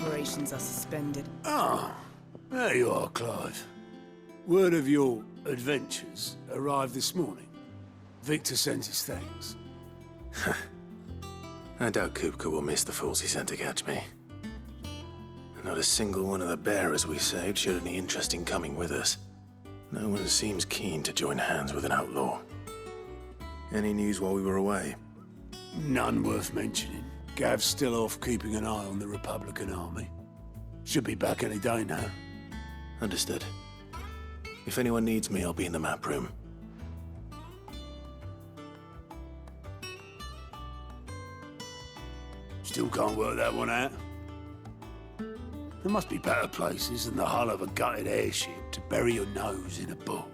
Operations are suspended. Ah, there you are, Clive. Word of your adventures arrived this morning. Victor sent his thanks. I doubt Kupka will miss the fools he sent to catch me. Not a single one of the bearers we saved showed any interest in coming with us. No one seems keen to join hands with an outlaw. Any news while we were away? None worth mentioning. Gav's still off keeping an eye on the Republican army. Should be back any day now. Understood. If anyone needs me, I'll be in the map room. Still can't work that one out. There must be better places than the hull of a gutted airship to bury your nose in a book.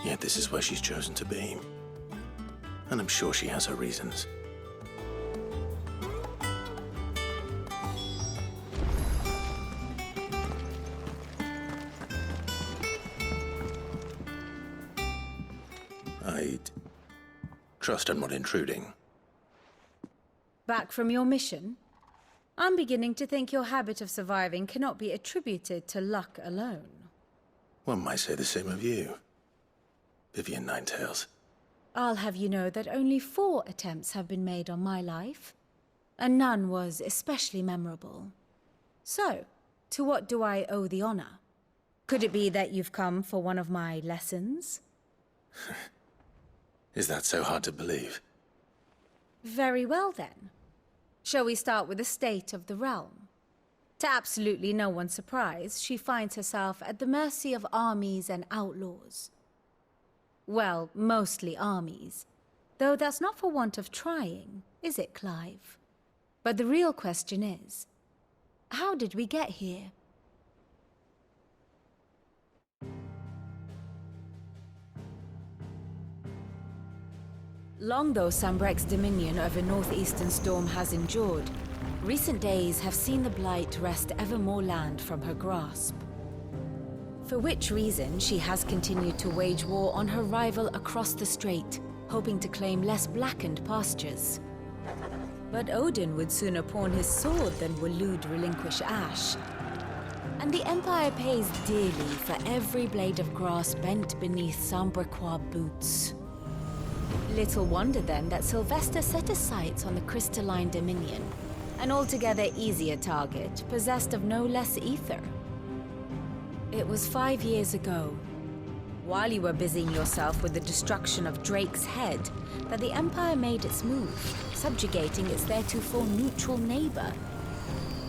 Yet this is where she's chosen to be. And I'm sure she has her reasons. I'd trust I'm not intruding. Back from your mission? I'm beginning to think your habit of surviving cannot be attributed to luck alone. One might say the same of you, Vivian Ninetails. I'll have you know that only 4 attempts have been made on my life, and none was especially memorable. So, to what do I owe the honor? Could it be that you've come for one of my lessons? Is that so hard to believe? Very well then. Shall we start with the state of the realm? To absolutely no one's surprise, she finds herself at the mercy of armies and outlaws. Well, mostly armies. Though that's not for want of trying, is it, Clive? But the real question is, how did we get here? Long though Sambrek's dominion over northeastern Storm has endured, recent days have seen the Blight wrest ever more land from her grasp. For which reason she has continued to wage war on her rival across the strait, hoping to claim less blackened pastures. But Odin would sooner pawn his sword than Waloed relinquish Ash. And the Empire pays dearly for every blade of grass bent beneath Sambrequois boots. Little wonder then that Sylvester set his sights on the crystalline dominion, an altogether easier target, possessed of no less ether. It was 5 years ago, while you were busying yourself with the destruction of Drake's head, that the Empire made its move, subjugating its theretofore neutral neighbor.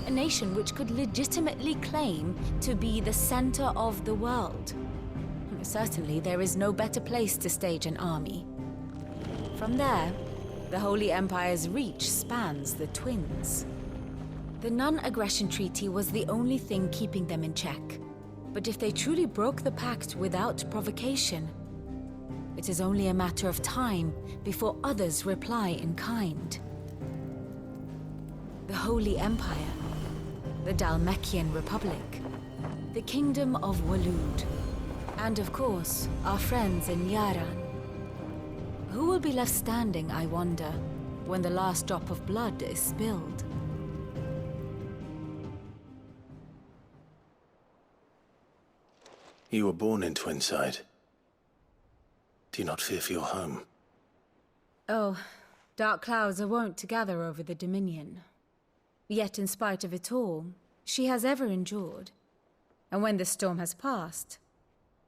A nation which could legitimately claim to be the center of the world. Certainly, there is no better place to stage an army. From there, the Holy Empire's reach spans the Twins. The non-aggression treaty was the only thing keeping them in check. But if they truly broke the pact without provocation, it is only a matter of time before others reply in kind. The Holy Empire, the Dhalmekian Republic, the Kingdom of Waloed, and of course, our friends in Yaran. Who will be left standing, I wonder, when the last drop of blood is spilled? You were born in Twinside. Do you not fear for your home? Oh, dark clouds are wont to gather over the Dominion. Yet in spite of it all, she has ever endured. And when the storm has passed,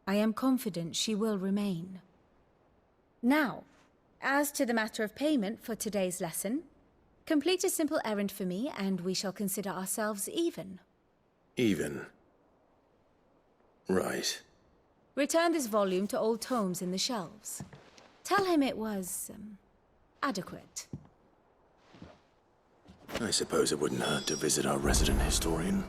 I am confident she will remain. Now, as to the matter of payment for today's lesson, complete a simple errand for me and we shall consider ourselves even. Even? Right. Return this volume to old tomes in the shelves. Tell him it was, adequate. I suppose it wouldn't hurt to visit our resident historian.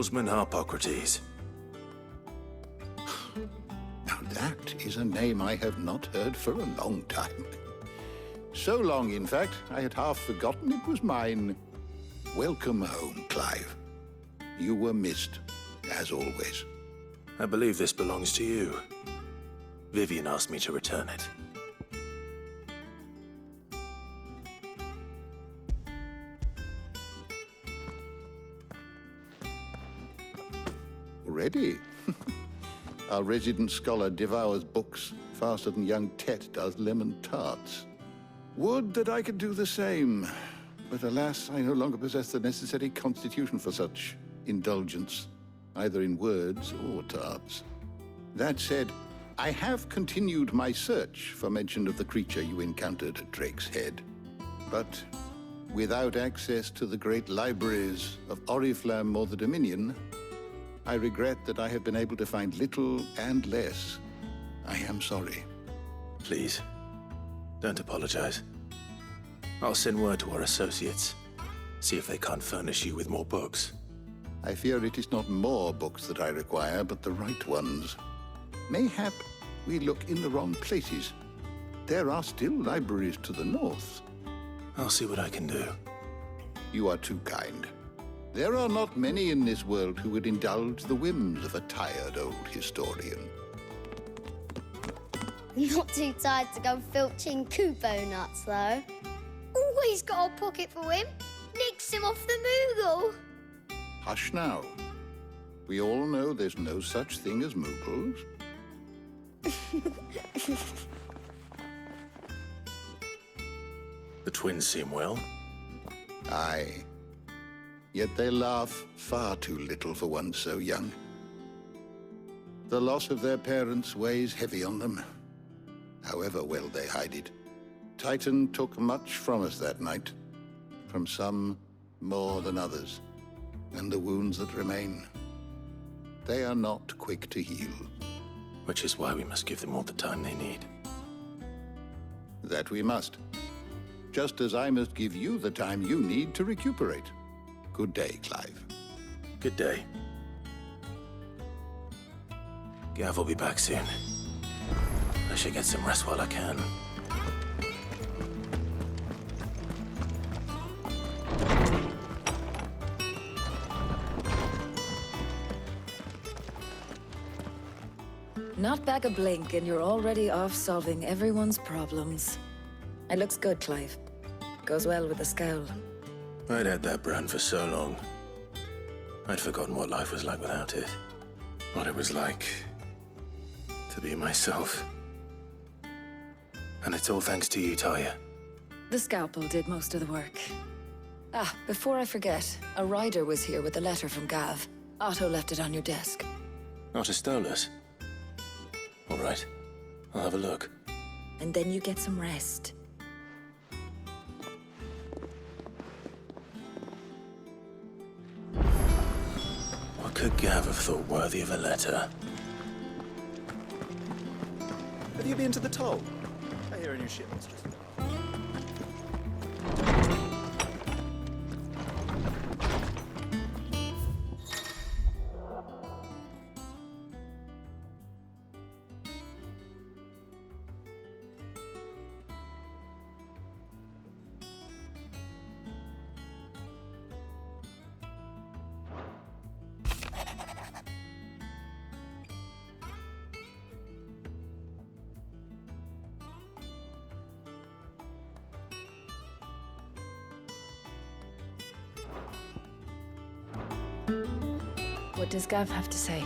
Oarsman Harpocrates. Now that is a name I have not heard for a long time. So long, in fact, I had half forgotten it was mine. Welcome home, Clive. You were missed, as always. I believe this belongs to you. Vivian asked me to return it. Already? Our resident scholar devours books faster than young Tet does lemon tarts. Would that I could do the same. But alas, I no longer possess the necessary constitution for such indulgence, either in words or tarts. That said, I have continued my search for mention of the creature you encountered at Drake's Head. But without access to the great libraries of Oriflamme or the Dominion, I regret that I have been able to find little and less. I am sorry. Please, don't apologize. I'll send word to our associates. See if they can't furnish you with more books. I fear it is not more books that I require, but the right ones. Mayhap we look in the wrong places. There are still libraries to the north. I'll see what I can do. You are too kind. There are not many in this world who would indulge the whims of a tired old historian. Not too tired to go filching Kupo nuts, though. Always got a pocket for him. Nicks him off the Moogle. Hush now. We all know there's no such thing as Moogles. The twins seem well. Aye. Yet they laugh far too little for one so young. The loss of their parents weighs heavy on them, however well they hide it. Titan took much from us that night, from some more than others, and the wounds that remain, they are not quick to heal. Which is why we must give them all the time they need. That we must. Just as I must give you the time you need to recuperate. Good day, Clive. Good day. Gav will be back soon. I should get some rest while I can. Not back a blink and you're already off solving everyone's problems. It looks good, Clive. Goes well with the scowl. I'd had that brand for so long. I'd forgotten what life was like without it. What it was like to be myself. And it's all thanks to you, Talia. The scalpel did most of the work. Ah, before I forget, a rider was here with a letter from Gav. Otto left it on your desk. Not a Stolas. All right, I'll have a look. And then you get some rest. What could Gav have thought worthy of a letter? Have you been to the toll? I hear a new shipment's just... What does Gav have to say?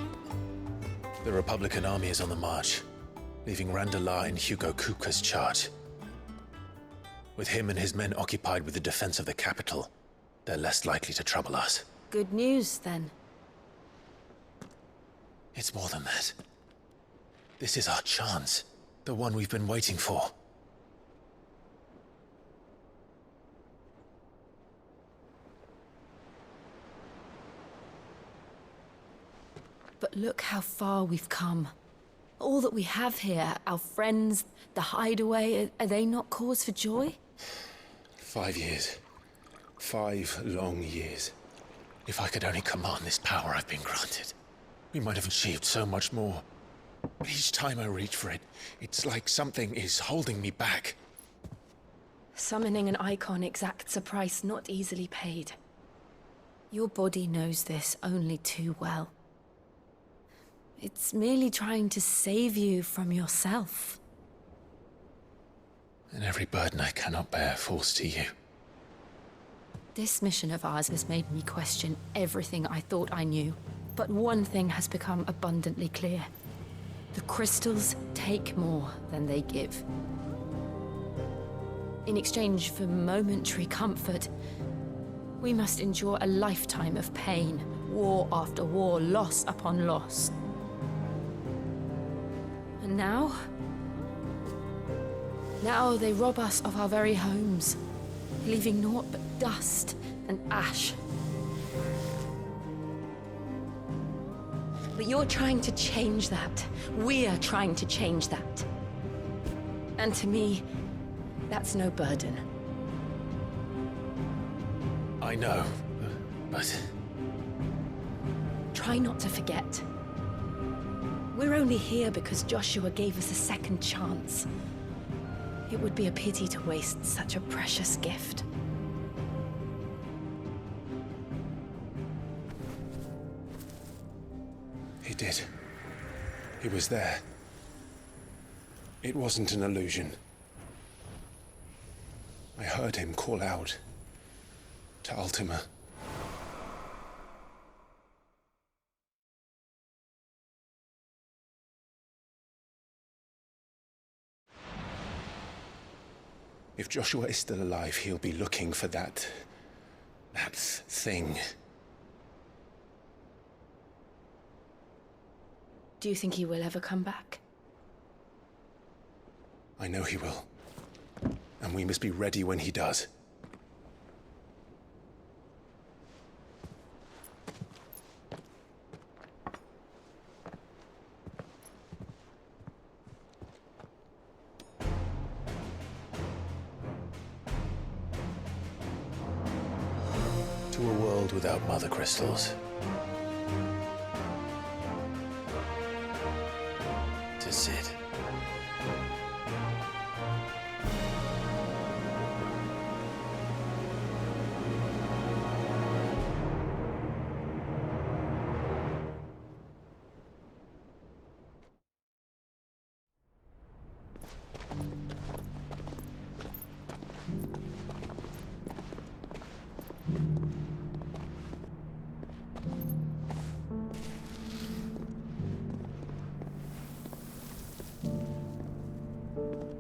The Republican army is on the march, leaving Randalar in Hugo Kupka's charge. With him and his men occupied with the defense of the capital, they're less likely to trouble us. Good news, then. It's more than that. This is our chance, the one we've been waiting for. But look how far we've come. All that we have here, our friends, the hideaway, are they not cause for joy? 5 years. 5 long years. If I could only command this power I've been granted, we might have achieved so much more. But each time I reach for it, it's like something is holding me back. Summoning an icon exacts a price not easily paid. Your body knows this only too well. It's merely trying to save you from yourself. And every burden I cannot bear falls to you. This mission of ours has made me question everything I thought I knew. But one thing has become abundantly clear. The crystals take more than they give. In exchange for momentary comfort, we must endure a lifetime of pain, war after war, loss upon loss. And now they rob us of our very homes, leaving naught but dust and ash. But you're trying to change that. We're trying to change that. And to me, that's no burden. I know, but... Try not to forget. We're only here because Joshua gave us a second chance. It would be a pity to waste such a precious gift. He did. He was there. It wasn't an illusion. I heard him call out to Ultima. If Joshua is still alive, he'll be looking for that thing. Do you think he will ever come back? I know he will. And we must be ready when he does. To a world without mother crystals. To Sid.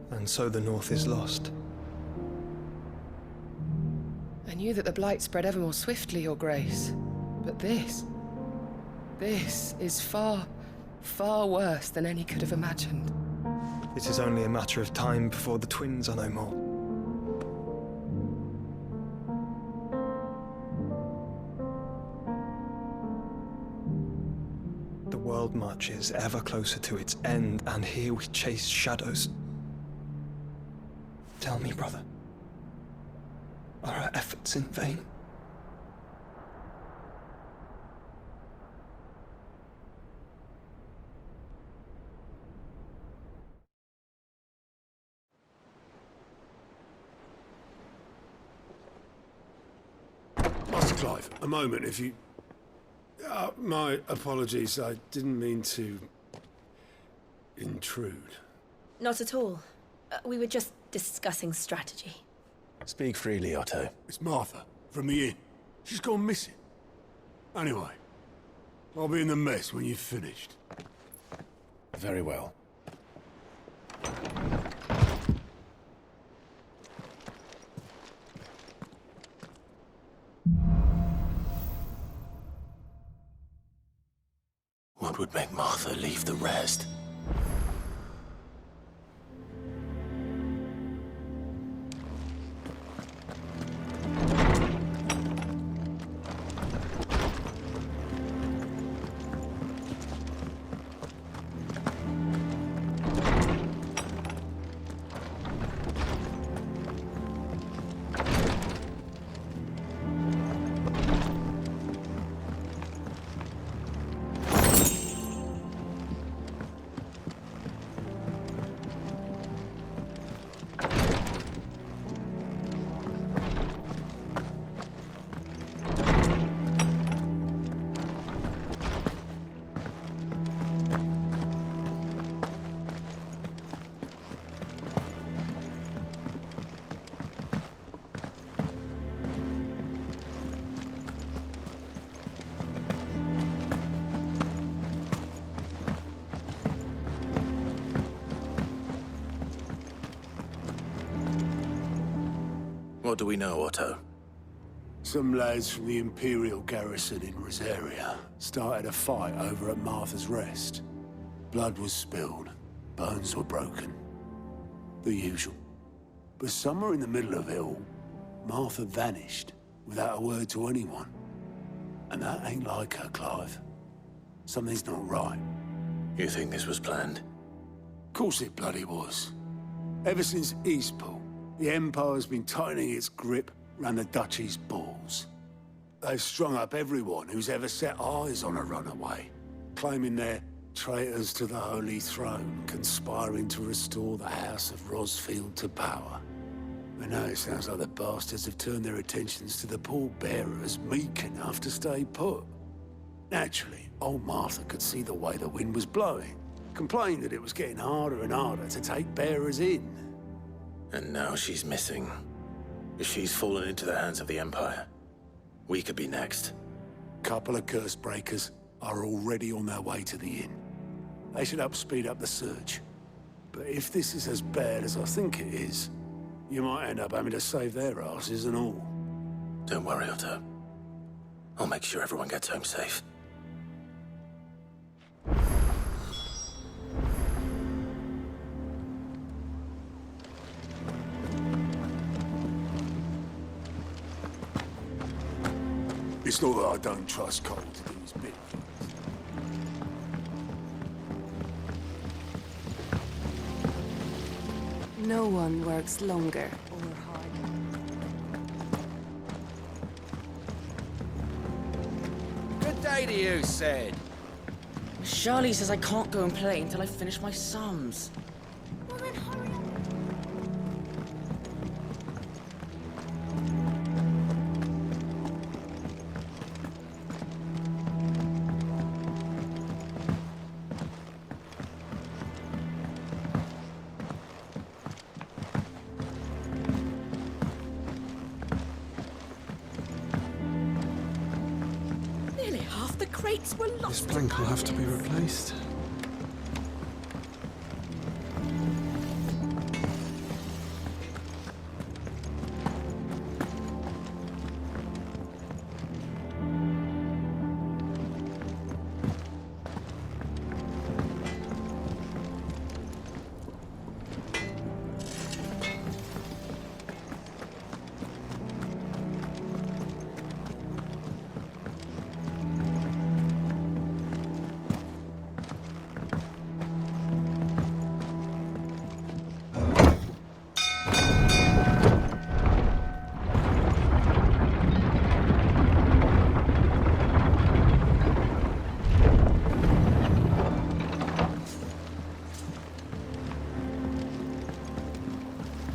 And so the North is lost. I knew that the Blight spread ever more swiftly, Your Grace. But this is far, far worse than any could have imagined. It is only a matter of time before the twins are no more. The world marches ever closer to its end, and here we chase shadows. Tell me, brother, are our efforts in vain? Master Clive, a moment, if you... my apologies, I didn't mean to... intrude. Not at all. We were just discussing strategy. Speak freely, Otto. It's Martha, from the inn. She's gone missing. Anyway, I'll be in the mess when you've finished. Very well. What would make Martha leave the rest? What do we know, Otto? Some lads from the Imperial garrison in Rosaria started a fight over at Martha's Rest. Blood was spilled, bones were broken. The usual. But somewhere in the middle of it all, Martha vanished without a word to anyone. And that ain't like her, Clive. Something's not right. You think this was planned? Of course it bloody was. Ever since Eastpool, the Empire's been tightening its grip round the Duchy's balls. They've strung up everyone who's ever set eyes on a runaway, claiming they're traitors to the Holy Throne, conspiring to restore the House of Rosfield to power. But now it sounds like the bastards have turned their attentions to the pallbearers meek enough to stay put. Naturally, old Martha could see the way the wind was blowing, complained that it was getting harder and harder to take bearers in. And now she's missing. If she's fallen into the hands of the Empire, we could be next. Couple of curse breakers are already on their way to the inn. They should help speed up the search. But if this is as bad as I think it is, you might end up having to save their asses and all. Don't worry, Otto. I'll make sure everyone gets home safe. It's not that I don't trust Cole to do his bit. No one works longer or harder. Good day to you, Sid. Charlie says I can't go and play until I finish my sums. Well then hurry up. Nearly half the crates were lost. This plank will have to be replaced.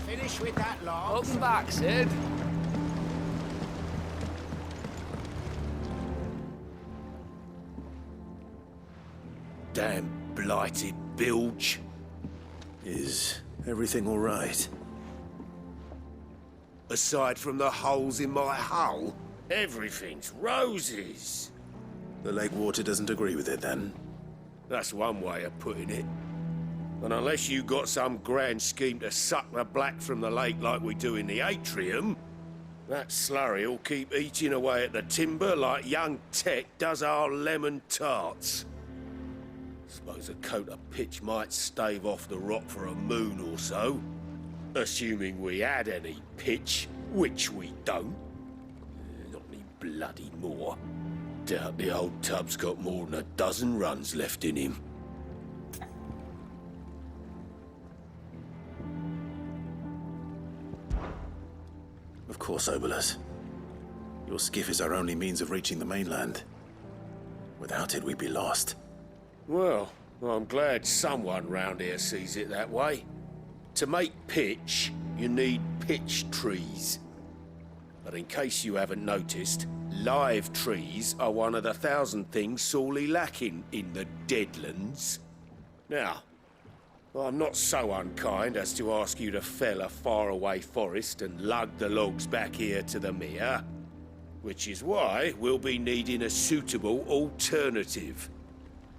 Finish with that log. Welcome back, Sid. Damn blighted bilge. Is everything all right? Aside from the holes in my hull, everything's roses. The lake water doesn't agree with it, then? That's one way of putting it. And unless you got some grand scheme to suck the black from the lake like we do in the atrium, that slurry'll keep eating away at the timber like young Tech does our lemon tarts. Suppose a coat of pitch might stave off the rock for a moon or so. Assuming we had any pitch, which we don't. Not any bloody more. Doubt the old tub's got more than a dozen runs left in him. Of course, Obolus. Your skiff is our only means of reaching the mainland. Without it, we'd be lost. Well, I'm glad someone round here sees it that way. To make pitch, you need pitch trees. But in case you haven't noticed, live trees are one of the 1,000 things sorely lacking in the Deadlands. Now, I'm not so unkind as to ask you to fell a faraway forest and lug the logs back here to the mere, which is why we'll be needing a suitable alternative.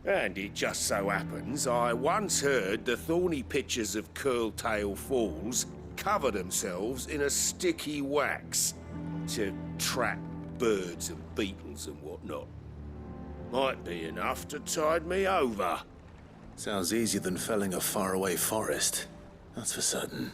And it just so happens I once heard the thorny pitchers of Curltail Falls cover themselves in a sticky wax to trap birds and beetles and whatnot. Might be enough to tide me over. Sounds easier than felling a faraway forest. That's for certain.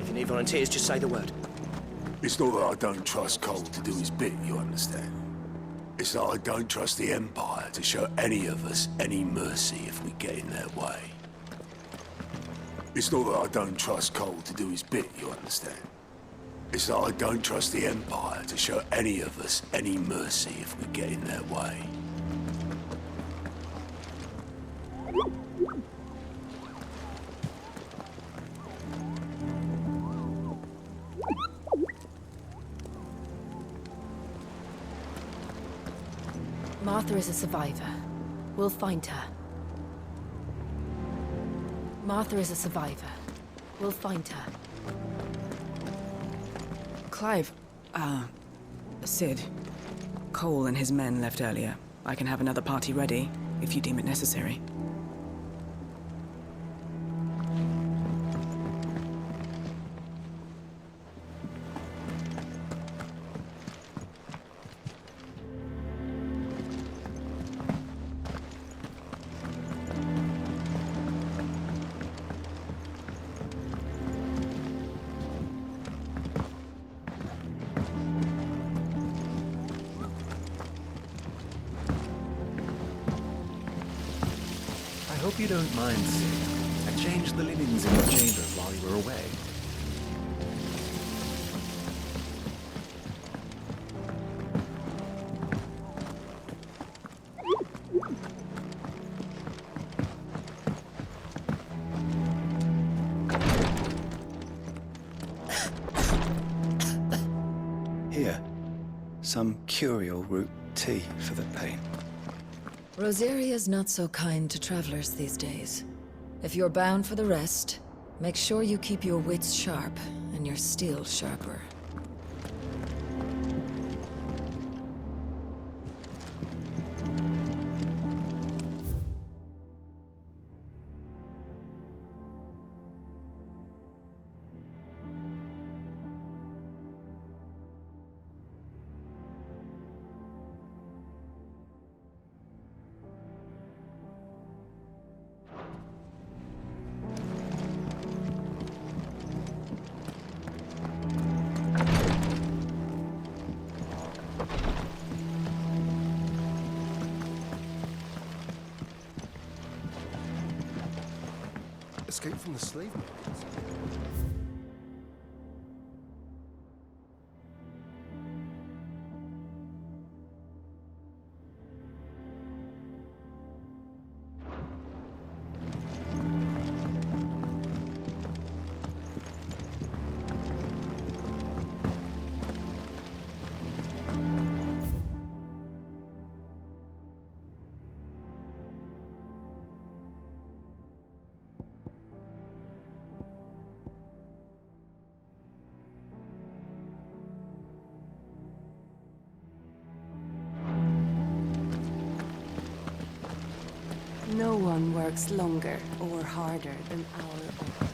If you need volunteers, just say the word. It's not that I don't trust Cole to do his bit, you understand? It's that I don't trust the Empire to show any of us any mercy if we get in their way. It's not that I don't trust Cole to do his bit, you understand? It's that I don't trust the Empire to show any of us any mercy if we get in their way. Martha is a survivor. We'll find her. Martha is a survivor. We'll find her. Clive, Sid. Cole and his men left earlier. I can have another party ready, if you deem it necessary. I hope you don't mind, Sid. I changed the linens in the chambers while you were away. Here, some curial root tea for the pain. Rosaria's not so kind to travelers these days. If you're bound for the rest, make sure you keep your wits sharp and your steel sharper. Escape from the slave markets? No one works longer or harder than our own.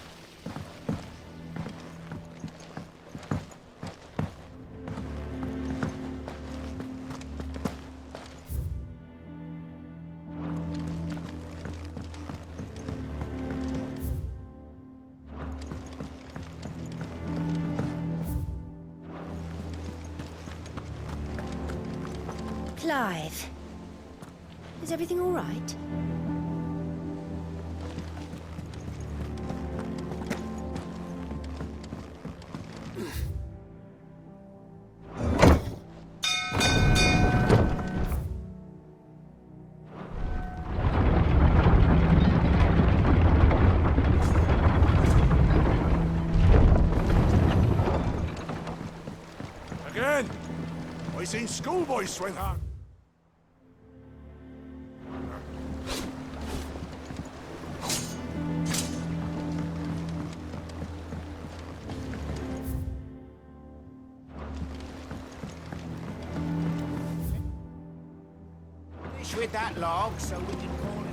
Clive, is everything all right? boy, sweetheart. Finish with that log so we can call it.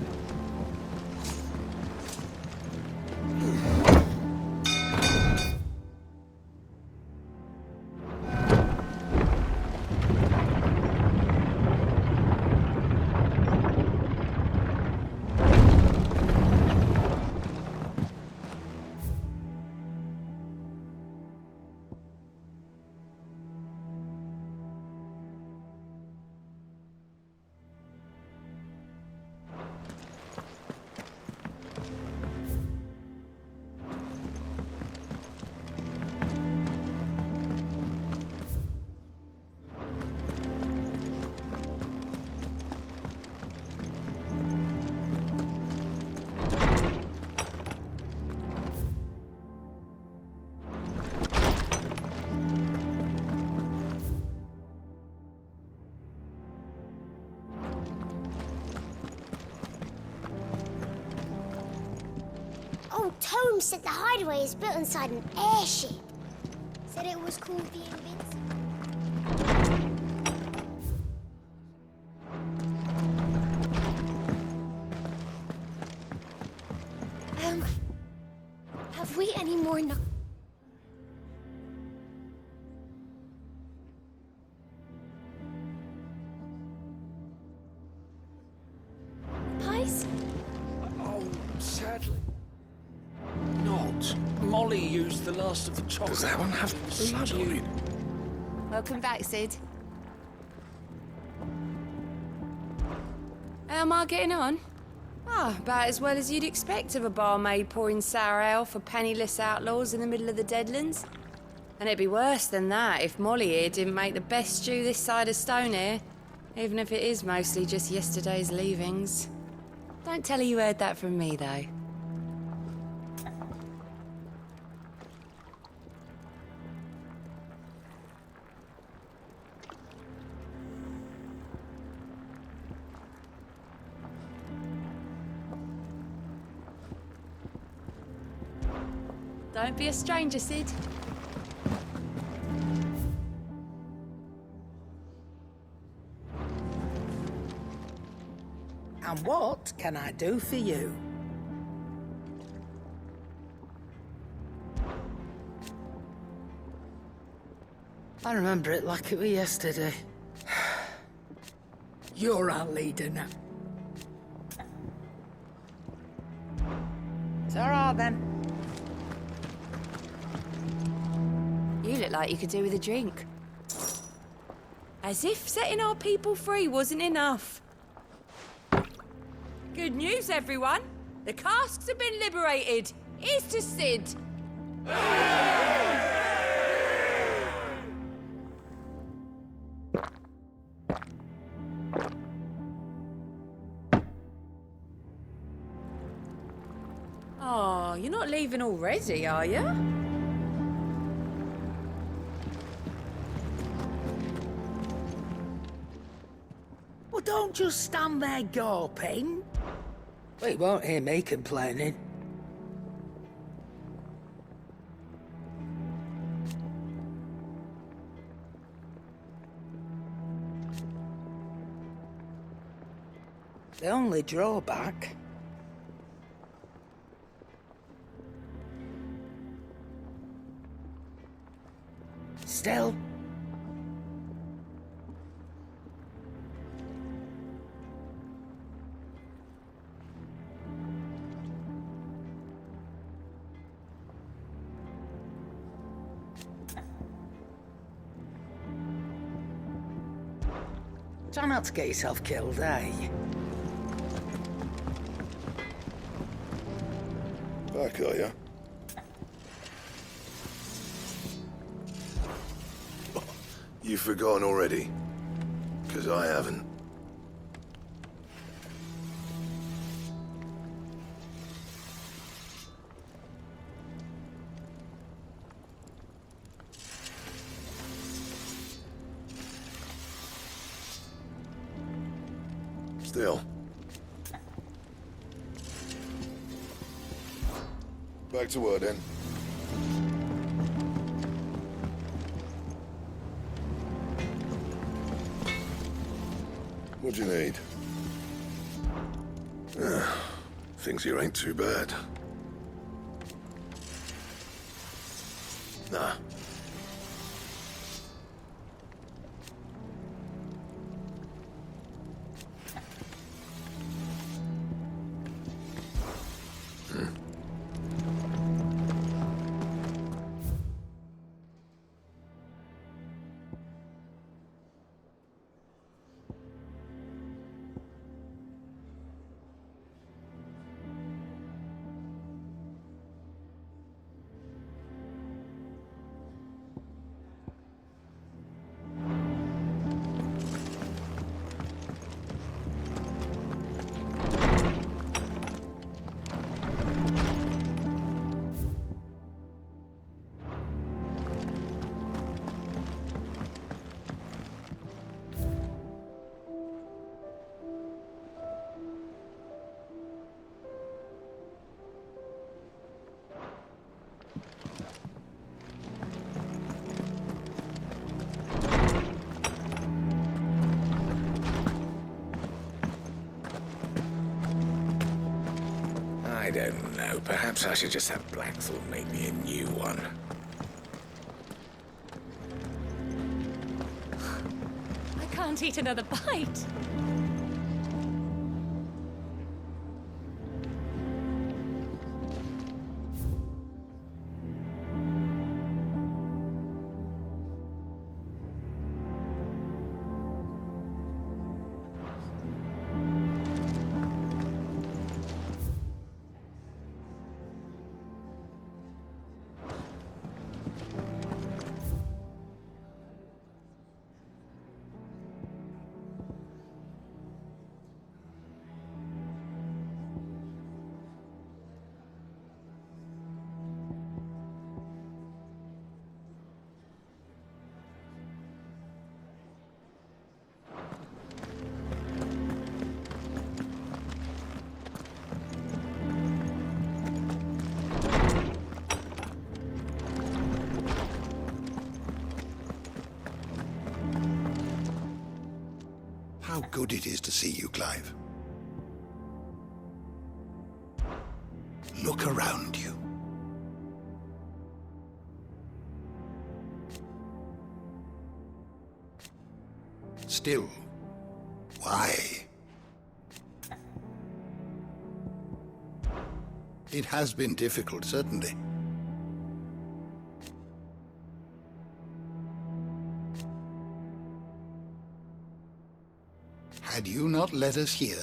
Old Tome said the hideaway is built inside an airship. Said it was called the Invincible. Have we any more pies? Oh, sadly. Not. Molly used the last of the chocolate. Does that one have blood on it? Welcome back, Sid. How am I getting on? Ah, about as well as you'd expect of a barmaid pouring sour ale for penniless outlaws in the middle of the Deadlands. And it'd be worse than that if Molly here didn't make the best stew this side of Stonehair, even if it is mostly just yesterday's leavings. Don't tell her you heard that from me, though. Don't be a stranger, Sid. And what can I do for you? I remember it like it was yesterday. You're our leader now. It's all right, then. You look like you could do with a drink. As if setting our people free wasn't enough. Good news, everyone. The casks have been liberated. Here's to Sid. Oh, you're not leaving already, are you? Well, don't just stand there gawping. Well, you won't hear me complaining. The only drawback... Still... Try not to get yourself killed, eh? Back, are you? You've forgotten already? Because I haven't. Still. Back to work then. What do you need? Things here ain't too bad. Nah. I don't know. Perhaps I should just have Blackthorn make me a new one. I can't eat another bite. How good it is to see you, Clive. Look around you. Still, why? It has been difficult, certainly. Had you not led us here,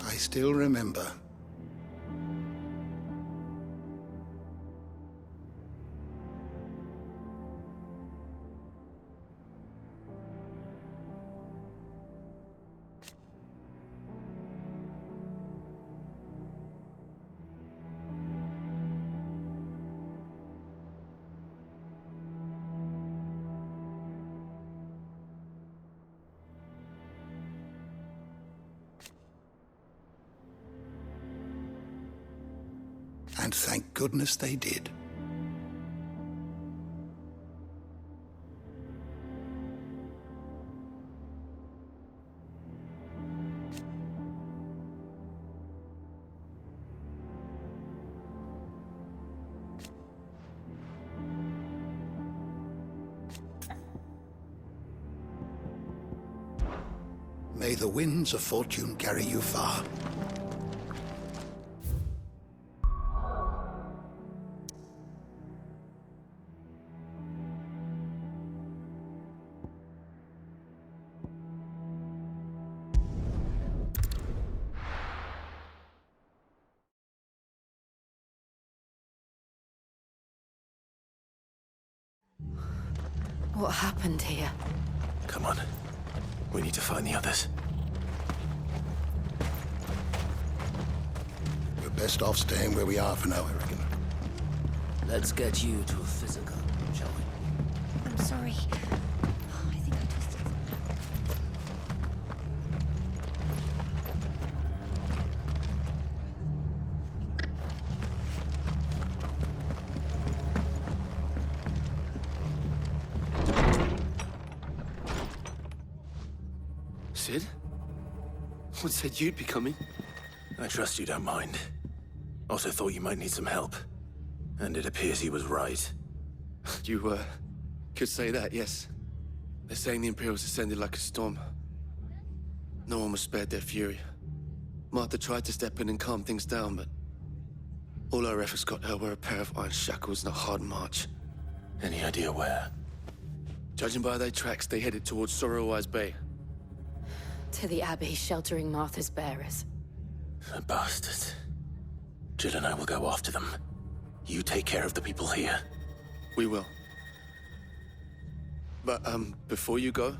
I still remember. And thank goodness they did. May the winds of fortune carry you far. What happened here? Come on. We need to find the others. We're best off staying where we are for now, I reckon. Let's get you to a physical, shall we? I'm sorry. I think I twisted. Sid? What said you'd be coming? I trust you don't mind. Also thought you might need some help. And it appears he was right. You, could say that, yes. They're saying the Imperials descended like a storm. No one was spared their fury. Martha tried to step in and calm things down, but all our efforts got her were a pair of iron shackles and a hard march. Any idea where? Judging by their tracks, they headed towards Sorrowwise Bay. To the Abbey, sheltering Martha's bearers. The bastards. Jill and I will go after them. You take care of the people here. We will. But, before you go,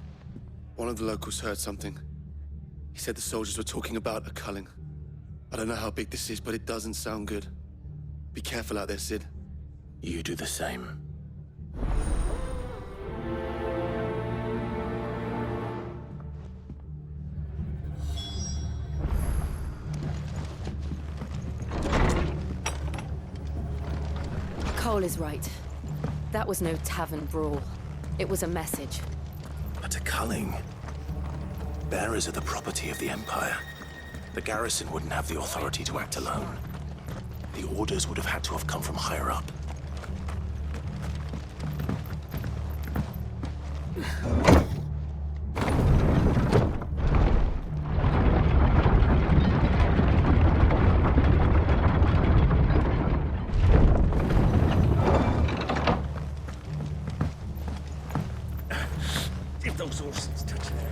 one of the locals heard something. He said the soldiers were talking about a culling. I don't know how big this is, but it doesn't sound good. Be careful out there, Sid. You do the same. Cole is right. That was no tavern brawl. It was a message. But a culling. Bearers are the property of the Empire. The garrison wouldn't have the authority to act alone. The orders would have had to have come from higher up. If those horses touch there.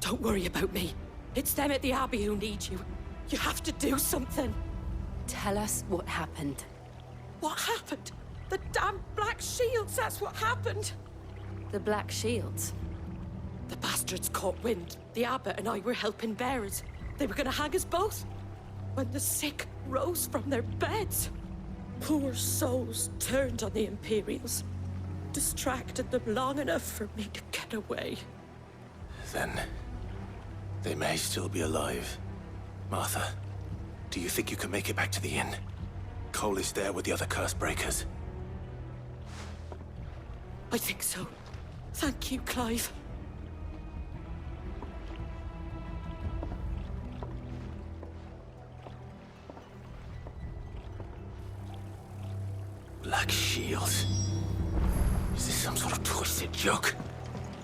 Don't worry about me. It's them at the Abbey who need you. You have to do something. Tell us what happened. What happened? The damn Black Shields, that's what happened. The Black Shields? The bastards caught wind. The abbot and I were helping bearers. They were gonna hang us both. When the sick rose from their beds, poor souls turned on the Imperials. Distracted them long enough for me to get away. Then, They may still be alive. Martha, do you think you can make it back to the inn? Cole is there with the other curse breakers. I think so. Thank you, Clive. Black shields. Is this some sort of twisted joke?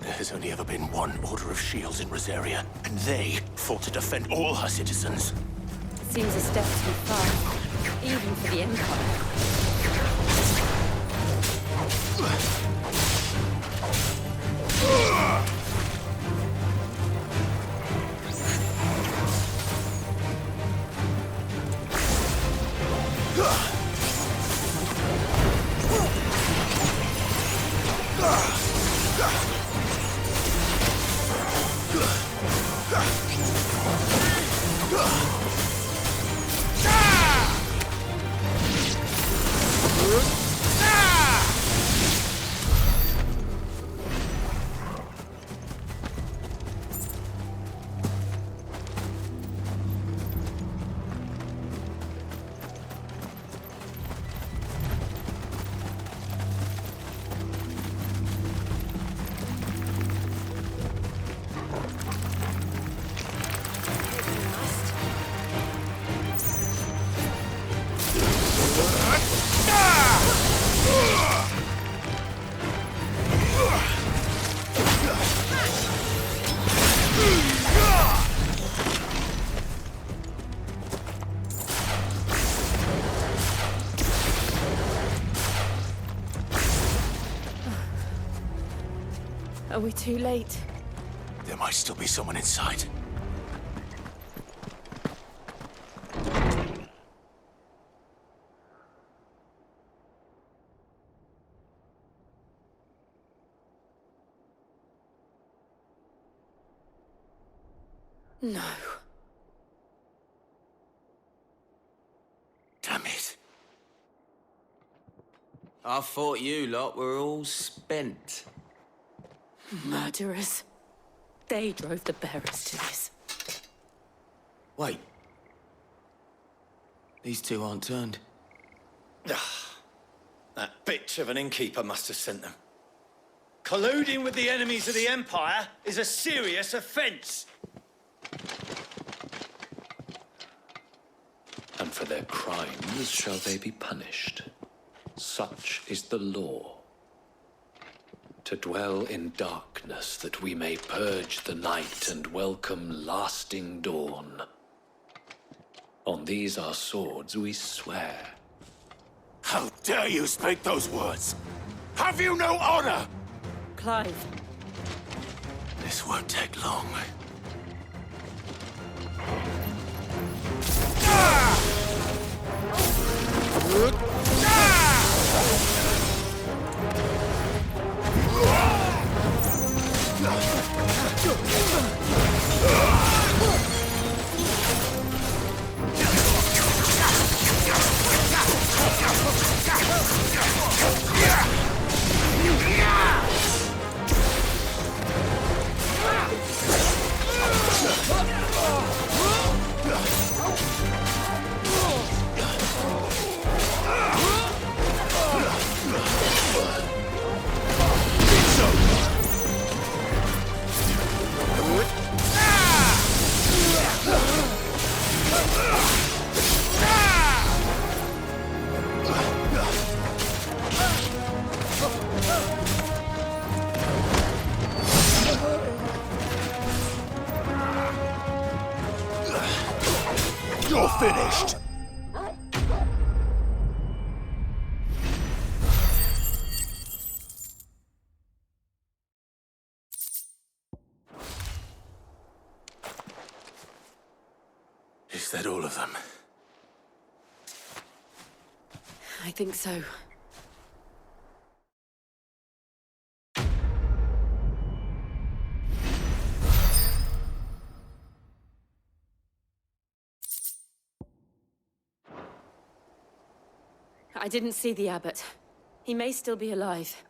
There has only ever been one Order of Shields in Rosaria, and they fought to defend all her citizens. Seems a step too far, even for the Empire. Are we too late? There might still be someone inside. No. Damn it. I thought you lot were all spent. Murderers. They drove the bearers to this. Wait. These two aren't turned. That bitch of an innkeeper must have sent them. Colluding with the enemies of the Empire is a serious offense. And for their crimes shall they be punished. Such is the law. To dwell in darkness that we may purge the night and welcome lasting dawn. On these our swords we swear. How dare you speak those words? Have you no honor? Clive. This won't take long. You're finished! Is that all of them? I think so. I didn't see the abbot. He may still be alive.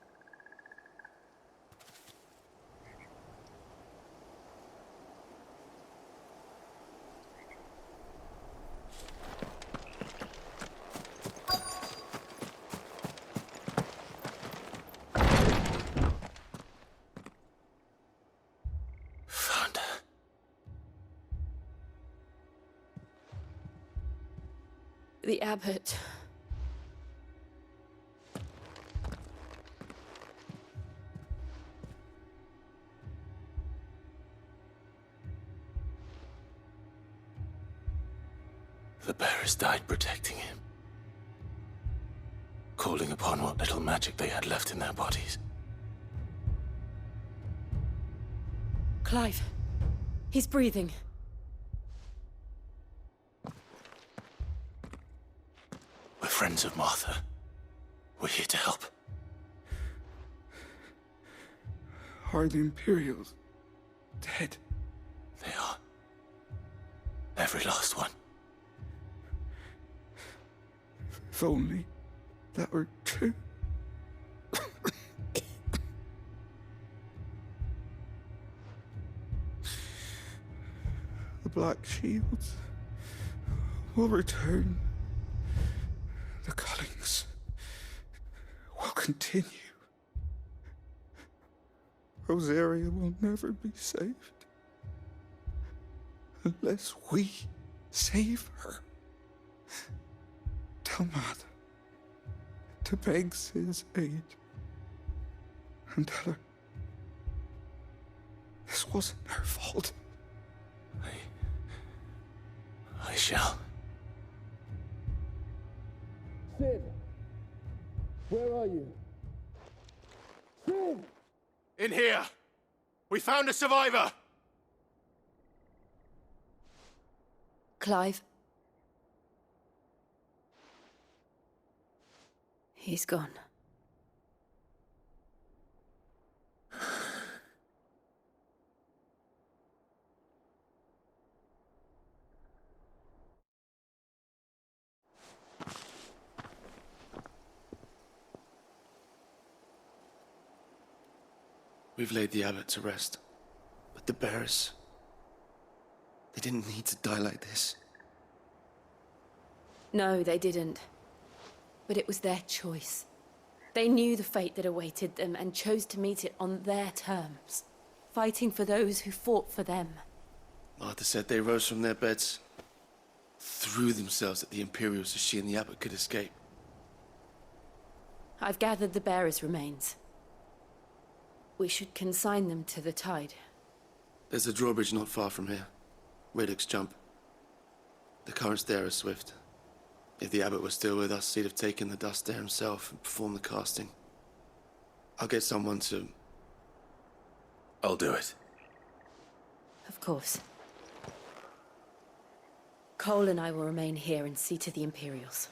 The abbot. The bearers died protecting him, calling upon what little magic they had left in their bodies. Clive. He's breathing. We're friends of Martha. We're here to help. Are the Imperials dead? They are. Every last one. If only that were true. The Black Shields will return. The cullings will continue. Rosaria will never be saved unless we save her. Tell Matt to beg his aid and tell her this wasn't her fault. I shall. Sid, where are you? Sid! In here! We found a survivor! Clive. He's gone. We've laid the abbot to rest, but the bearers, they didn't need to die like this. No, they didn't. But it was their choice. They knew the fate that awaited them and chose to meet it on their terms, fighting for those who fought for them. Martha said they rose from their beds, threw themselves at the Imperials so she and the abbot could escape. I've gathered the bearers' remains. We should consign them to the tide. There's a drawbridge not far from here. Radix Jump. The currents there are swift. If the abbot was still with us, he'd have taken the dust there himself and performed the casting. I'll get someone to... I'll do it. Of course. Cole and I will remain here and see to the Imperials.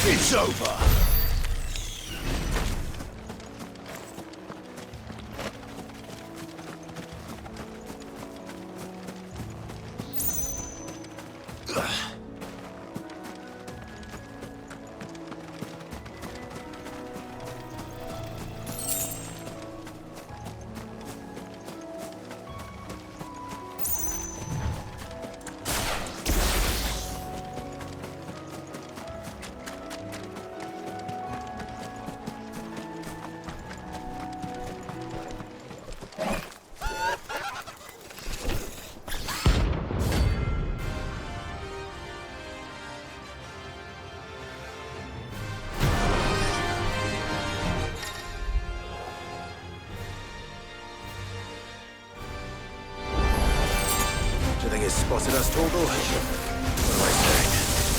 It's over! Do you think it's spotted us, Torgal? What am I saying?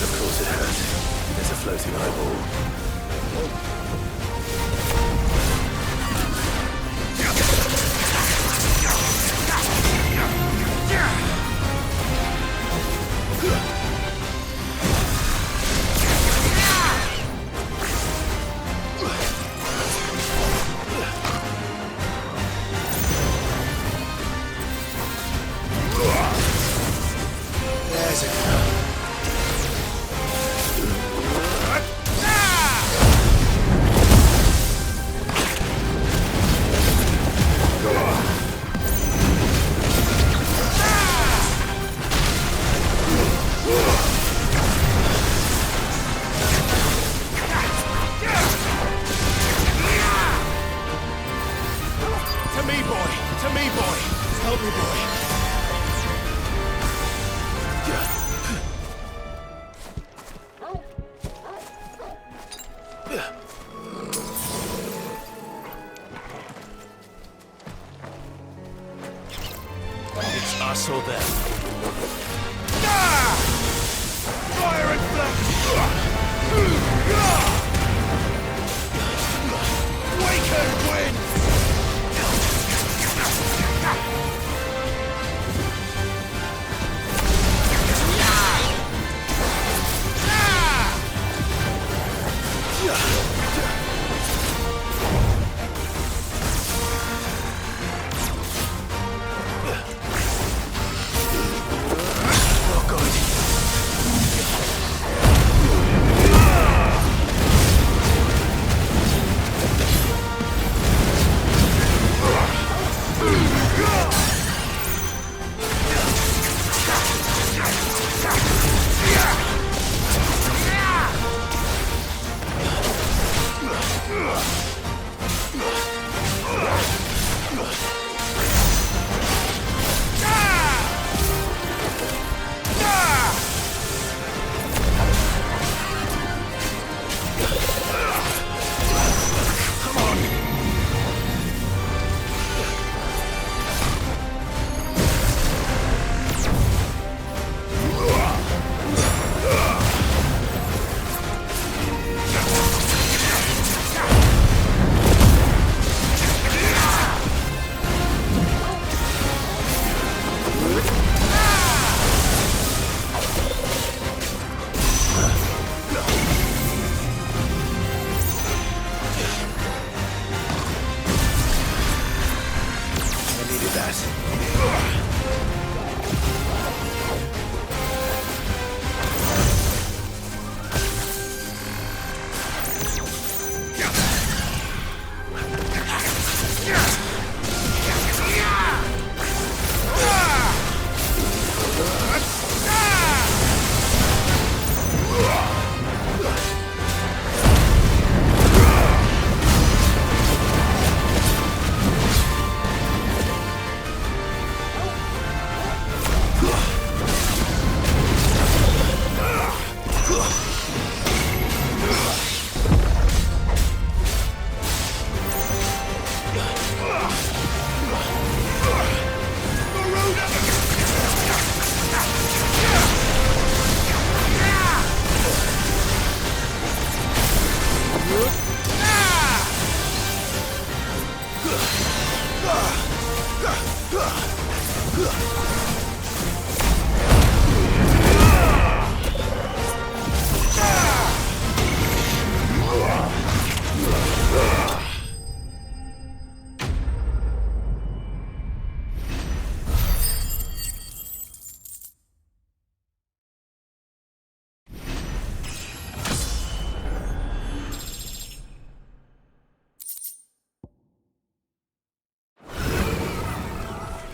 Of course it hurt. There's a floating eyeball. There's a girl. To me, boy! To me, boy! Help me, boy! It's us or them. Fire and Wake and win!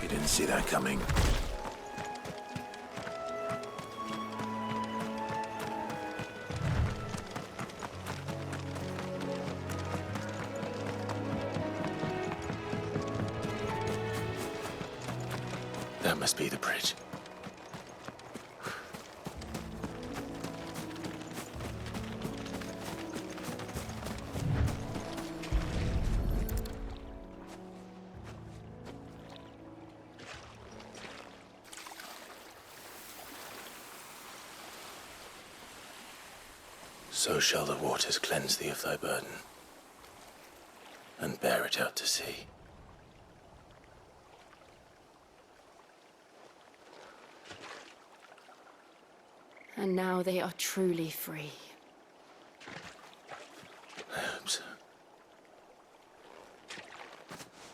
Didn't see that coming. That must be the bridge. So shall the waters cleanse thee of thy burden, and bear it out to sea. And now they are truly free. I hope so.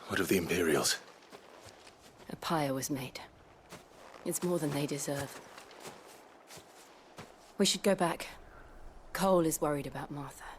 What of the Imperials? A pyre was made. It's more than they deserve. We should go back. Cole is worried about Martha.